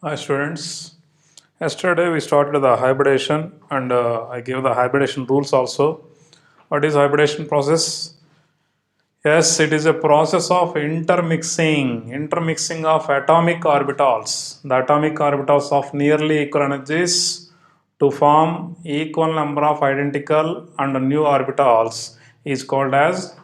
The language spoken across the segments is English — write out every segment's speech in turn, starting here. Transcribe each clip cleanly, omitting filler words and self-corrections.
Hi students. Yesterday we started the hybridation and I gave the hybridation rules also. What is hybridation process? Yes, it is a process of intermixing of atomic orbitals, the atomic orbitals of nearly equal energies to form equal number of identical and new orbitals is called as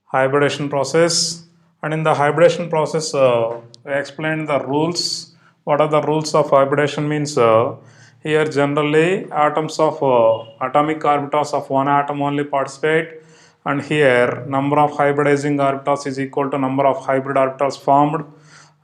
hybridation process. And in the hybridation process we explained the rules. What are the rules of hybridation means here generally atoms of atomic orbitals of one atom only participate, and here number of hybridizing orbitals is equal to number of hybrid orbitals formed,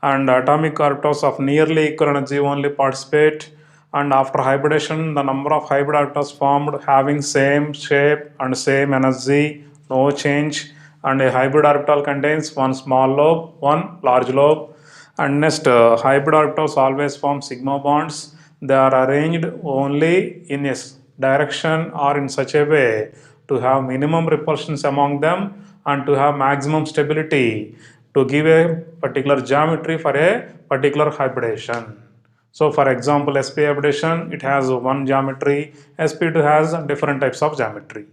and atomic orbitals of nearly equal energy only participate, and after hybridation the number of hybrid orbitals formed having same shape and same energy, no change, and a hybrid orbital contains one small lobe, one large lobe. And next, hybrid orbitals always form sigma bonds. They are arranged only in a direction or in such a way to have minimum repulsions among them and to have maximum stability to give a particular geometry for a particular hybridation. So for example, sp hybridation, it has one geometry, sp2 has different types of geometry.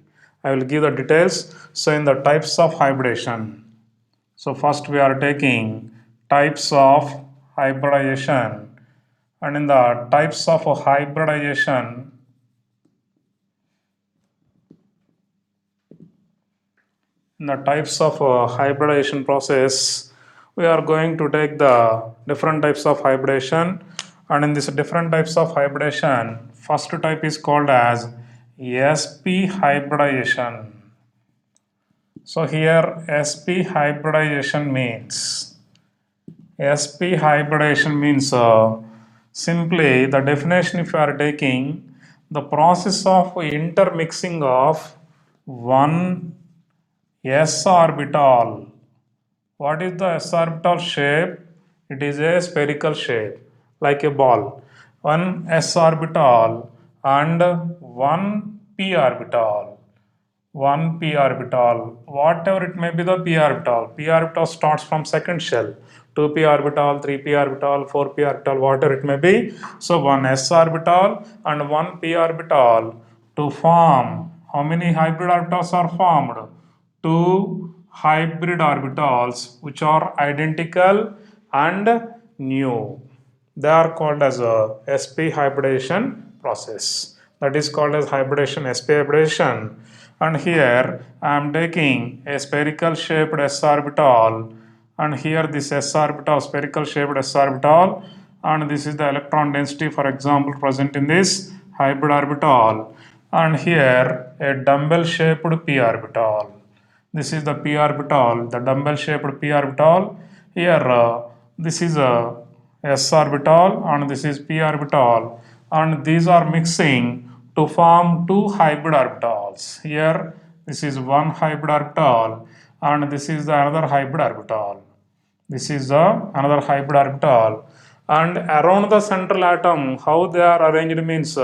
I will give the details. So in the types of hybridation, so first we are taking types of hybridization, and in the types of hybridization, in the types of hybridization process, we are going to take the different types of hybridization, and in this different types of hybridization, first type is called as sp hybridization. So here sp hybridization means simply the definition if you are taking the process of intermixing of one s orbital. What is the s orbital shape? It is a spherical shape like a ball. One s orbital and one p orbital. One p orbital, whatever it may be the p orbital. P orbital starts from second shell. 2p orbital, 3p orbital, 4p orbital, whatever it may be. So one s orbital and one p orbital to form. How many hybrid orbitals are formed? Two hybrid orbitals which are identical and new. They are called as a sp hybridization process. That is called as hybridization, sp hybridization. And here I am taking a spherical shaped s orbital, and here this s orbital, spherical shaped s orbital, and this is the electron density, for example, present in this hybrid orbital, and here a dumbbell shaped p orbital. This is the p orbital, the dumbbell shaped p orbital. Here this is a s orbital and this is p orbital, and these are mixing to form two hybrid orbitals. Here this is one hybrid orbital and this is the another hybrid orbital. This is the another hybrid orbital, and around the central atom how they are arranged means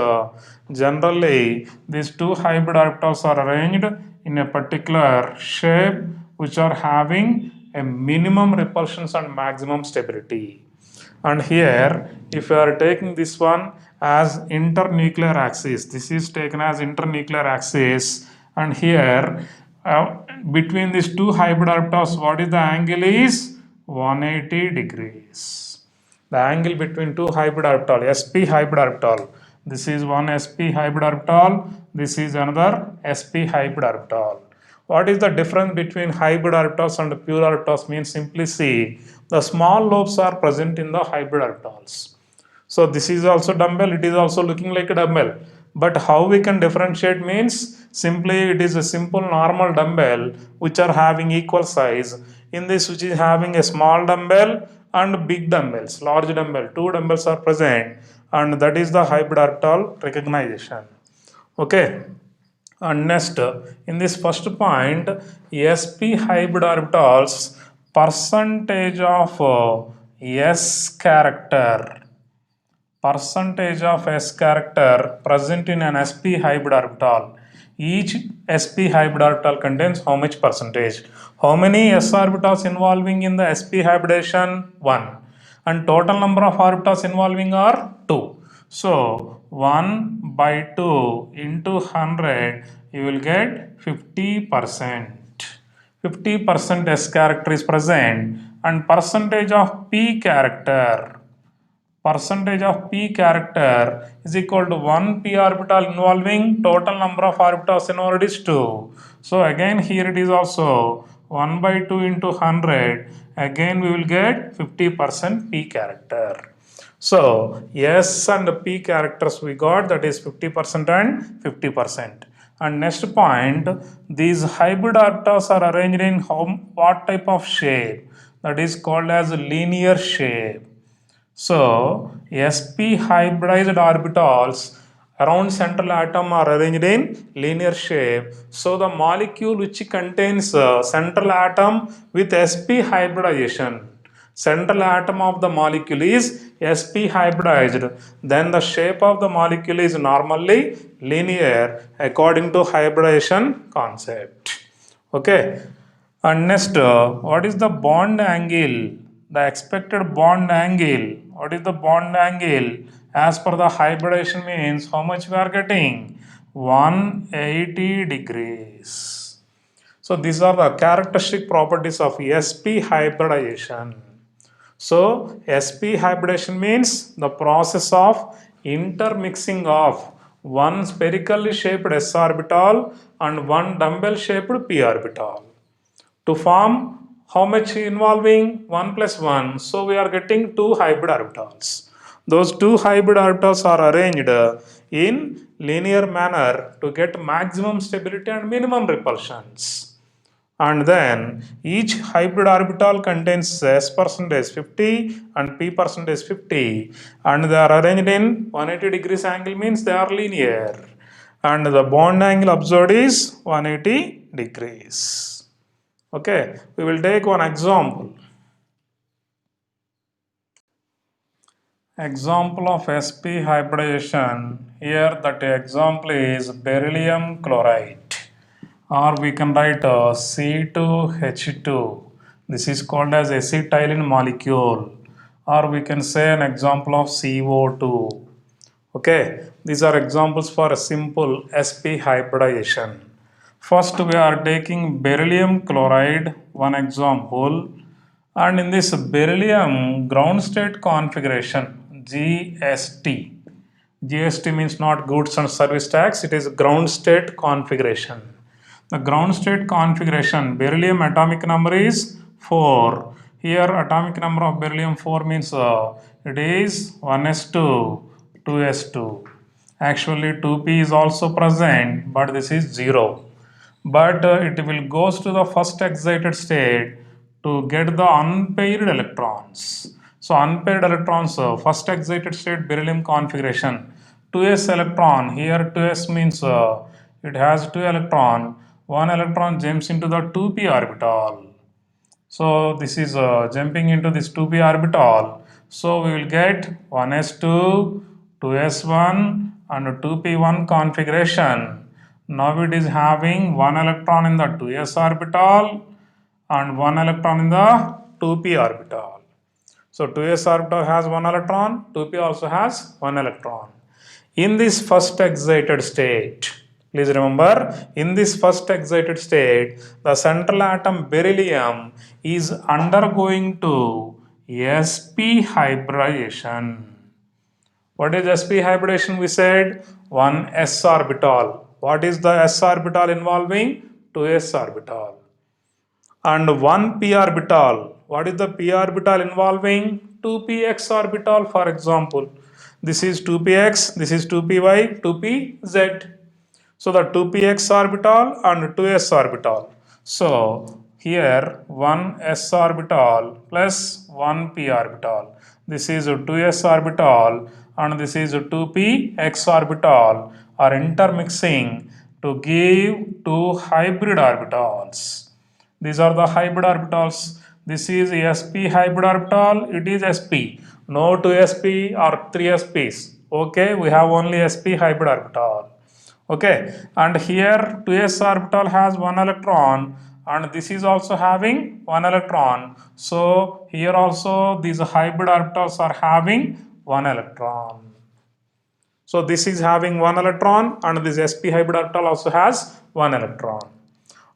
generally these two hybrid orbitals are arranged in a particular shape which are having a minimum repulsions and maximum stability. And here if you are taking this one as internuclear axis, this is taken as internuclear axis, and here between these two hybrid orbitals what is the angle is 180 degrees. The angle between two hybrid orbital, sp hybrid orbital, this is one sp hybrid orbital, this is another sp hybrid orbital. What is the difference between hybrid orbitals and pure orbitals means simply see the small lobes are present in the hybrid orbitals. So this is also dumbbell, it is also looking like a dumbbell. But how we can differentiate means simply it is a simple normal dumbbell which are having equal size. In this which is having a small dumbbell and big dumbbells, large dumbbell, two dumbbells are present, and that is the hybrid orbital recognition. Okay. And next, in this first point, sp hybrid orbitals percentage of s character, percentage of s character present in an sp hybrid orbital. Each sp hybrid orbital contains how much percentage? How many s orbitals involving in the sp hybridization? 1. and total number of orbitals involving are 2. So 1 by 2 into 100, you will get 50%. 50% S character is present, and percentage of P character is equal to 1 p orbital involving total number of orbitals involved is 2. So again here it is also 1 by 2 into 100, again we will get 50% p character. So S and P characters we got, that is 50% and 50%. And next point, these hybrid orbitals are arranged in what type of shape? That is called as linear shape. So, sp hybridized orbitals around central atom are arranged in linear shape. So, the molecule which contains central atom with sp hybridization, central atom of the molecule is sp hybridized, then the shape of the molecule is normally linear according to hybridization concept. Okay. And next, what is the bond angle? The expected bond angle. What is the bond angle? As per the hybridization means how much we are getting? 180 degrees. So these are the characteristic properties of sp hybridization. So sp hybridization means the process of intermixing of one spherically shaped s orbital and one dumbbell shaped p orbital to form how much involving 1 plus 1. So we are getting two hybrid orbitals. Those two hybrid orbitals are arranged in linear manner to get maximum stability and minimum repulsions. And then each hybrid orbital contains s percentage 50 and p percentage 50, and they are arranged in 180 degrees angle means they are linear, and the bond angle observed is 180 degrees. Okay, we will take one example. Example of sp hybridization. Here that example is beryllium chloride, or we can write C2H2. This is called as acetylene molecule, or we can say an example of CO2. Okay, these are examples for a simple sp hybridization. First, we are taking beryllium chloride, one example, and in this beryllium ground state configuration, GST. GST means not goods and service tax, it is ground state configuration. The ground state configuration, beryllium atomic number is 4. Here atomic number of beryllium 4 means it is 1s2, 2s2. Actually 2p is also present, but this is 0. But it will goes to the first excited state to get the unpaired electrons. So unpaired electrons, first excited state beryllium configuration, 2s electron, here 2s means it has 2 electron, one electron jumps into the 2p orbital. So this is jumping into this 2p orbital. So we will get 1s2, 2s1 and 2p1 configuration. Now it is having one electron in the 2s orbital and one electron in the 2p orbital. So 2s orbital has one electron, 2p also has one electron. In this first excited state, please remember, in this first excited state, the central atom beryllium is undergoing to sp hybridization. What is sp hybridization? We said one s orbital. What is the s orbital involving? 2s orbital. And one p orbital. What is the p orbital involving? 2px orbital, for example. This is 2px, this is 2py, 2pz. So the 2px orbital and 2s orbital. So here 1s orbital plus 1p orbital. This is 2s orbital and this is 2px orbital are intermixing to give two hybrid orbitals. These are the hybrid orbitals. This is sp hybrid orbital, it is sp. No 2sp or 3sps. Okay, we have only sp hybrid orbital. Okay, and here 2s orbital has one electron and this is also having one electron. So here also these hybrid orbitals are having one electron. So this is having one electron and this sp hybrid orbital also has one electron.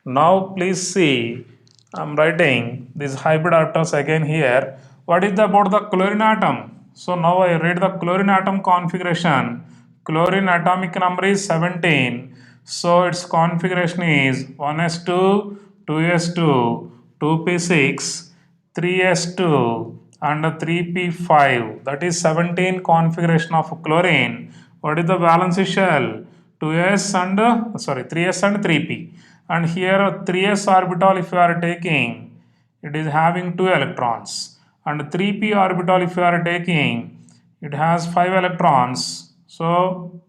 Now please see, I'm writing these hybrid orbitals again here. What is about the chlorine atom? So now I read the chlorine atom configuration. Chlorine atomic number is 17. So its configuration is 1s2, 2s2, 2p6, 3s2 and 3p5. That is 17 configuration of chlorine. What is the valency shell? 2s and 3s and 3p. And here 3s orbital if you are taking, it is having 2 electrons. And 3p orbital if you are taking, it has 5 electrons. So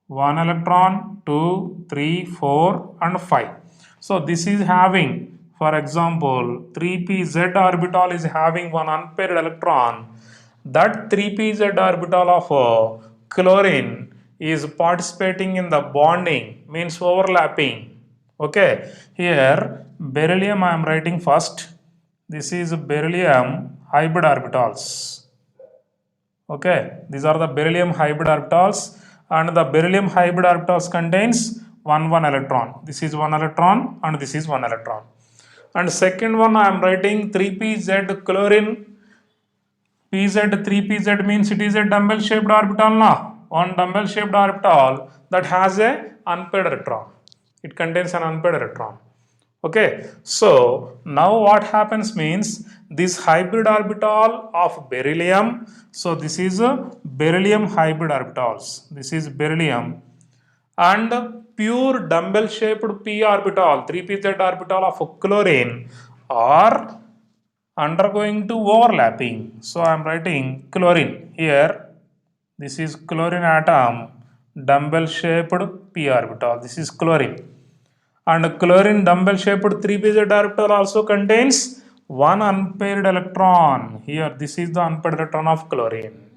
1 electron, 2, 3, 4 and 5. So this is having, for example, 3pz orbital is having one unpaired electron. That 3pz orbital of chlorine is participating in the bonding, means overlapping. Okay, here beryllium I am writing first. This is beryllium hybrid orbitals. Okay, these are the beryllium hybrid orbitals, and the beryllium hybrid orbitals contains one electron. This is one electron and this is one electron. And second one I am writing 3pz chlorine. Pz 3pz means it is a dumbbell shaped orbital now. One dumbbell shaped orbital that has a unpaired electron. It contains an unpaired electron. Okay, so now what happens means this hybrid orbital of beryllium. So this is a beryllium hybrid orbitals. This is beryllium and pure dumbbell shaped p orbital, 3pz orbital of chlorine are undergoing to overlapping. So I am writing chlorine here. This is chlorine atom, dumbbell shaped p orbital. This is chlorine. And chlorine dumbbell shaped 3pz orbital also contains one unpaired electron. Here, this is the unpaired electron of chlorine.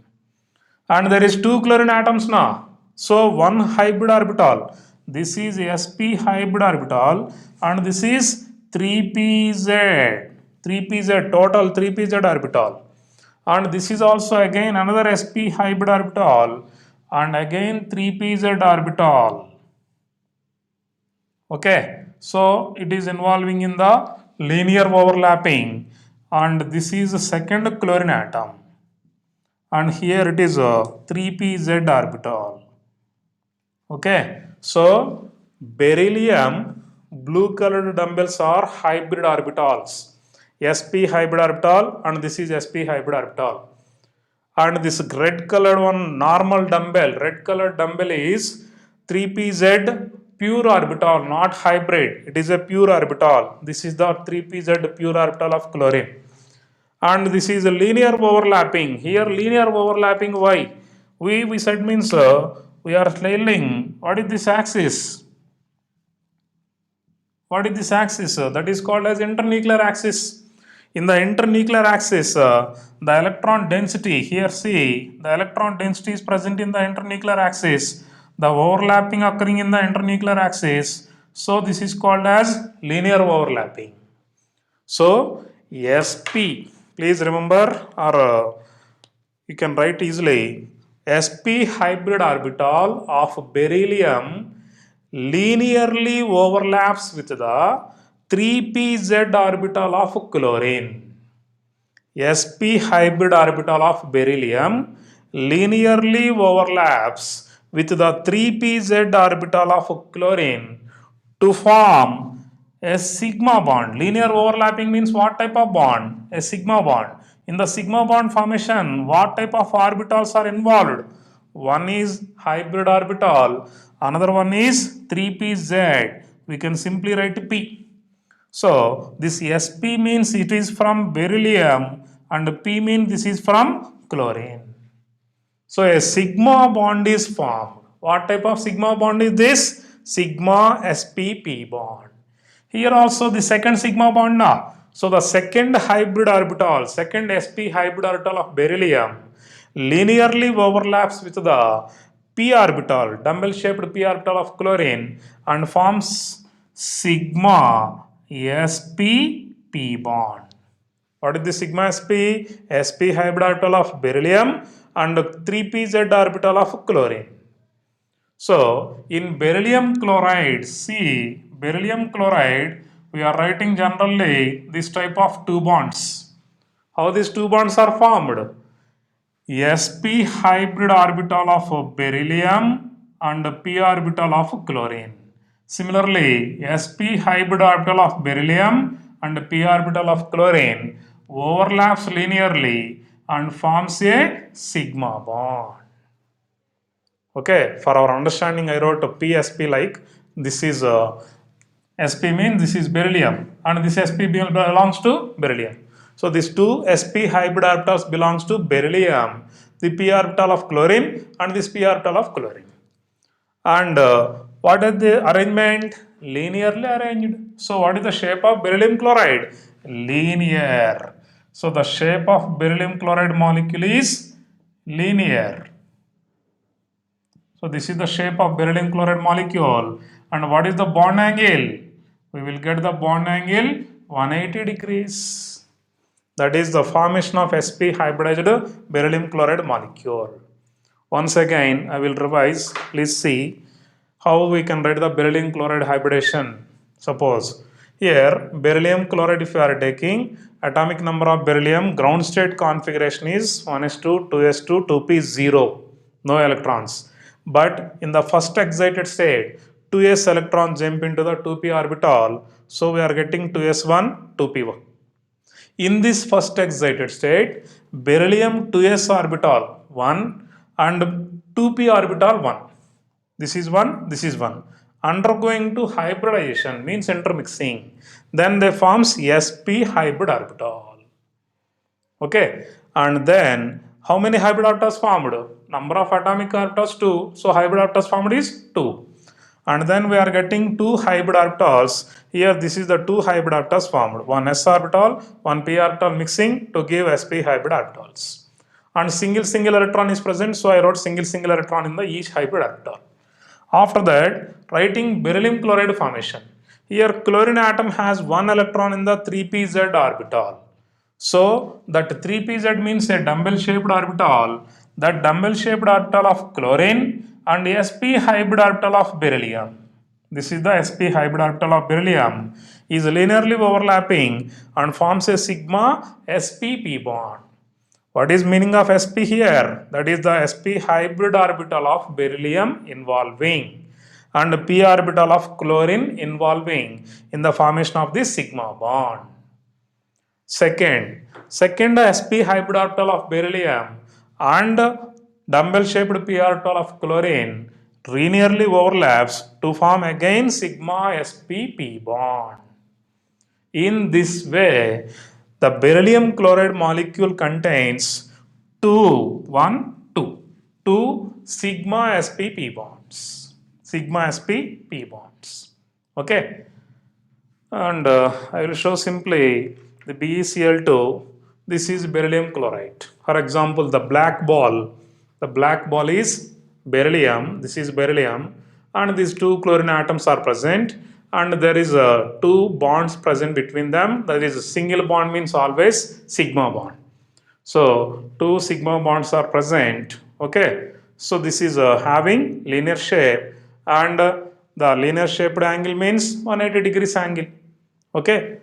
And there is two chlorine atoms now. So one hybrid orbital. This is sp hybrid orbital and this is 3pz. 3pz total 3pz orbital. And this is also again another sp hybrid orbital and again 3pz orbital. Okay, so it is involving in the linear overlapping and this is the second chlorine atom and here it is a 3pz orbital. Okay, so beryllium blue colored dumbbells are hybrid orbitals, sp hybrid orbital and this is sp hybrid orbital. And this red colored one normal dumbbell, red colored dumbbell is 3pz pure orbital, not hybrid. It is a pure orbital. This is the 3pz pure orbital of chlorine. And this is a linear overlapping. Here linear overlapping, why? We said means we are telling what is this axis? What is this axis? That is called as internuclear axis. In the internuclear axis, the electron density, here see, the electron density is present in the internuclear axis, the overlapping occurring in the internuclear axis. So this is called as linear overlapping. So sp, please remember or you can write easily, sp hybrid orbital of beryllium linearly overlaps with the 3pz orbital of chlorine. sp hybrid orbital of beryllium linearly overlaps with the 3pz orbital of chlorine to form a sigma bond. Linear overlapping means what type of bond? A sigma bond. In the sigma bond formation, what type of orbitals are involved? One is hybrid orbital, another one is 3pz. We can simply write p. So this sp means it is from beryllium and p means this is from chlorine. So a sigma bond is formed. What type of sigma bond is this? Sigma spp bond. Here also the second sigma bond now. So the second hybrid orbital, second sp hybrid orbital of beryllium linearly overlaps with the p orbital, dumbbell shaped p orbital of chlorine and forms sigma sp-p bond. What is the sigma sp? Sp hybrid orbital of beryllium and 3pz orbital of chlorine. So in beryllium chloride, see beryllium chloride, we are writing generally this type of two bonds. How these two bonds are formed? sp hybrid orbital of beryllium and p orbital of chlorine. Similarly, sp hybrid orbital of beryllium and p orbital of chlorine overlaps linearly and forms a sigma bond. Okay, for our understanding, I wrote PSP like this is SP means this is beryllium and this SP belongs to beryllium. So these two SP hybrid orbitals belongs to beryllium, the p orbital of chlorine and this p orbital of chlorine. And what is the arrangement? Linearly arranged. So what is the shape of beryllium chloride? Linear. So the shape of beryllium chloride molecule is linear. So this is the shape of beryllium chloride molecule. And what is the bond angle? We will get the bond angle 180 degrees. That is the formation of sp hybridized beryllium chloride molecule. Once again, I will revise. Please see how we can write the beryllium chloride hybridization. Suppose here beryllium chloride, if you are taking atomic number of beryllium, ground state configuration is 1s2, 2s2, 2p 0, no electrons. But in the first excited state, 2s electron jump into the 2p orbital, so we are getting 2s1, 2p1. In this first excited state, beryllium 2s orbital 1 and 2p orbital 1. This is 1, this is 1. Undergoing to hybridization means intermixing. Then they forms sp hybrid orbital. Okay, and then how many hybrid orbitals formed? Number of atomic orbitals 2, so hybrid orbitals formed is 2. And then we are getting two hybrid orbitals. Here this is the two hybrid orbitals formed. One s orbital, one p orbital mixing to give sp hybrid orbitals. And single electron is present, so I wrote single electron in the each hybrid orbital. After that, writing beryllium chloride formation. Here chlorine atom has one electron in the 3pz orbital. So that 3pz means a dumbbell shaped orbital. That dumbbell shaped orbital of chlorine and sp hybrid orbital of beryllium. This is the sp hybrid orbital of beryllium is linearly overlapping and forms a sigma sp-p bond. What is meaning of sp here? That is the sp hybrid orbital of beryllium involving and p orbital of chlorine involving in the formation of this sigma bond. Second sp hybrid orbital of beryllium and dumbbell shaped p orbital of chlorine linearly overlaps to form again sigma sp-p bond. In this way, the beryllium chloride molecule contains two sigma sp-p bonds. Sigma sp-p bonds. Okay. And I will show simply the BeCl2. This is beryllium chloride. For example, the black ball is beryllium. This is beryllium, and these two chlorine atoms are present, and there is two bonds present between them. That is a single bond means always sigma bond. So two sigma bonds are present. Okay. So this is having linear shape, and the linear shaped angle means 180 degrees angle. Okay,